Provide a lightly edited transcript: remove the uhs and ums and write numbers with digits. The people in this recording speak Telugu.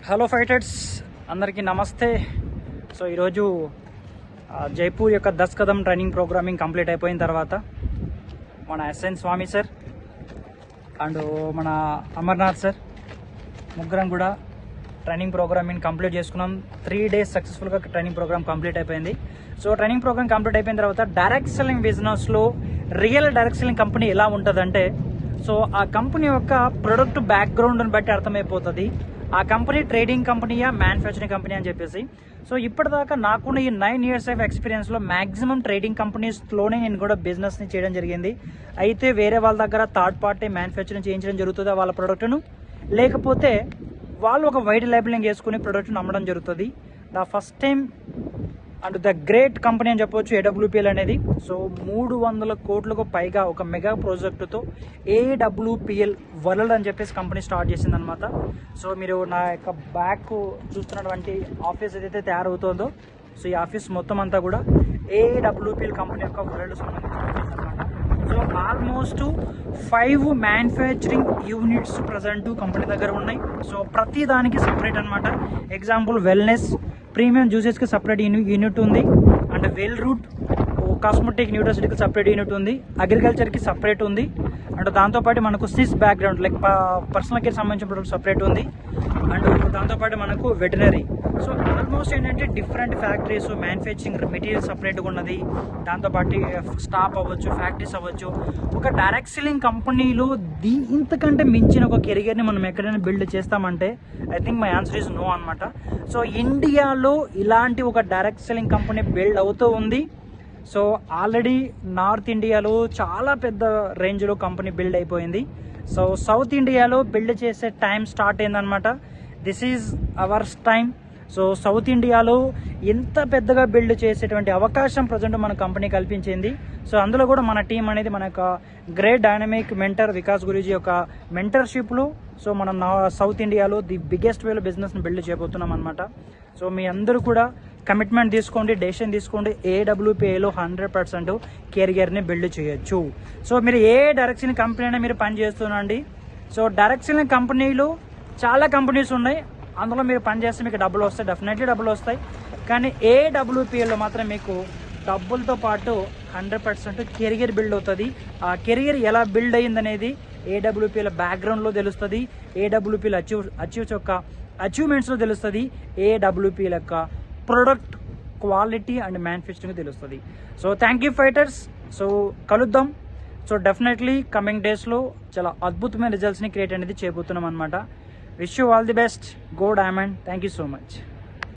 హలో ఫైటర్స్, అందరికీ నమస్తే. సో ఈరోజు జైపూర్ యొక్క 10 కదం ట్రైనింగ్ ప్రోగ్రామింగ్ కంప్లీట్ అయిపోయిన తర్వాత మన ఎస్ఎన్ స్వామి సార్ అండ్ మన అమర్నాథ్ సార్ ముగ్గురం కూడా ట్రైనింగ్ ప్రోగ్రామింగ్ కంప్లీట్ చేసుకున్నాం. 3 days సక్సెస్ఫుల్గా ట్రైనింగ్ ప్రోగ్రామ్ కంప్లీట్ అయిపోయింది. సో ట్రైనింగ్ ప్రోగ్రామ్ కంప్లీట్ అయిపోయిన తర్వాత డైరెక్ట్ సెల్లింగ్ బిజినెస్లో రియల్ డైరెక్ట్ సెల్లింగ్ కంపెనీ ఎలా ఉంటుందంటే, సో ఆ కంపెనీ యొక్క ప్రొడక్ట్ బ్యాక్గ్రౌండ్ని బట్టి అర్థమైపోతుంది ఆ కంపెనీ ట్రేడింగ్ కంపెనీయా మ్యానుఫ్యాక్చరింగ్ కంపెనీ అని చెప్పేసి. సో ఇప్పటిదాకా నాకున్న ఈ 9 years ఆఫ్ ఎక్స్పీరియన్స్లో మ్యాక్సిమం ట్రేడింగ్ కంపెనీస్లోనే నేను కూడా బిజినెస్ని చేయడం జరిగింది. అయితే వేరే వాళ్ళ దగ్గర థర్డ్ పార్టీ మ్యానుఫ్యాక్చరింగ్ చేయించడం జరుగుతుందా వాళ్ళ ప్రోడక్ట్ను, లేకపోతే వాళ్ళు ఒక వైట్ లేబులింగ్ చేసుకుని ప్రోడక్ట్ను అమ్మడం జరుగుతుంది. The first time and the great company అని చెప్పవచ్చు AWPL అనేది. సో 300 కోట్లకు పైగా ఒక మెగా ప్రాజెక్టుతో AWPL వరల్డ్ అని చెప్పేసి కంపెనీ స్టార్ట్ చేసిందనమాట. సో మీరు నా యొక్క బ్యాక్ చూస్తున్నటువంటి ఆఫీస్ ఏదైతే తయారవుతుందో, సో ఈ ఆఫీస్ మొత్తం అంతా కూడా AWPL కంపెనీ యొక్క వరల్డ్ సంబంధించిన ఆఫీస్ అనమాట. So almost 5 manufacturing units present company దగ్గర ఉన్నాయి. సో ప్రతి దానికి సపరేట్ అనమాట. ఎగ్జాంపుల్ వెల్నెస్ ప్రీమియం జ్యూసెస్కి సపరేట్ యూనిట్ ఉంది, అండ్ వెల్ రూట్ కాస్మెటిక్ న్యూట్రిషన్కి సపరేట్ యూనిట్ ఉంది, అగ్రికల్చర్కి సపరేట్ ఉంది, అండ్ దాంతోపాటు మనకు సిస్ బ్యాక్గ్రౌండ్ లైక్ పర్సనల్ కేర్ సంబంధించిన ప్రొడక్ట్ సపరేట్ ఉంది, అండ్ దాంతోపాటు మనకు వెటనరీ. సో ఆల్మోస్ట్ ఏంటంటే డిఫరెంట్ ఫ్యాక్టరీస్ మ్యానుఫ్యాక్చరింగ్ మెటీరియల్ సపరేట్గా ఉన్నది, దాంతోపాటు స్టాఫ్ అవ్వచ్చు, ఫ్యాక్టరీస్ అవ్వచ్చు. ఒక డైరెక్ట్ సెల్లింగ్ కంపెనీలో ఇంతకంటే మించిన ఒక కెరియర్ని మనం ఎక్కడైనా బిల్డ్ చేస్తామంటే I think my answer is no అనమాట. సో ఇండియాలో ఇలాంటి ఒక డైరెక్ట్ సెల్లింగ్ కంపెనీ బిల్డ్ అవుతూ ఉంది. సో ఆల్రెడీ నార్త్ ఇండియాలో చాలా పెద్ద రేంజ్లో కంపెనీ బిల్డ్ అయిపోయింది. సో సౌత్ ఇండియాలో బిల్డ్ చేసే టైం స్టార్ట్ అయిందనమాట. This is ours time. So south ఇండియాలో ఎంత పెద్దగా బిల్డ్ చేసేటువంటి అవకాశం ప్రజెంట్ మన కంపెనీ కల్పించింది. సో అందులో కూడా మన టీం అనేది మన యొక్క great dynamic mentor Vikas Guruji యొక్క మెంటర్షిప్లో సో మనం సౌత్ ఇండియాలో ది బిగ్గెస్ట్ వేలో బిజినెస్ని బిల్డ్ చేయబోతున్నాం అనమాట. సో మీ అందరూ కూడా కమిట్మెంట్ తీసుకోండి, డెసిషన్ తీసుకోండి. AWPLలో 100% కెరియర్ని బిల్డ్ చేయొచ్చు. సో మీరు ఏ డైరెక్షన్ కంపెనీ అయినా మీరు పని చేస్తున్నాండి. సో డైరెక్షన్ కంపెనీలో చాలా కంపెనీస్ ఉన్నాయి, అందులో మీరు పనిచేస్తే మీకు డబ్బులు వస్తాయి, డెఫినెట్లీ డబ్బులు వస్తాయి. కానీ AWPLలో మాత్రం మీకు డబ్బులతో పాటు 100% కెరియర్ బిల్డ్ అవుతుంది. ఆ కెరియర్ ఎలా బిల్డ్ అయ్యిందనేది AWPL బ్యాక్గ్రౌండ్లో తెలుస్తుంది, AWPL అచీవ్స్ యొక్క అచీవ్మెంట్స్లో తెలుస్తుంది, AWPL యొక్క ప్రొడక్ట్ క్వాలిటీ అండ్ మ్యానుఫ్యాక్చరింగ్ తెలుస్తుంది. So thank you fighters. So కలుద్దాం. సో డెఫినెట్లీ కమింగ్ డేస్లో చాలా అద్భుతమైన రిజల్ట్స్ని క్రియేట్ అనేది చేయబోతున్నాం అనమాట. Wish you all the best. Go diamond. Thank you so much.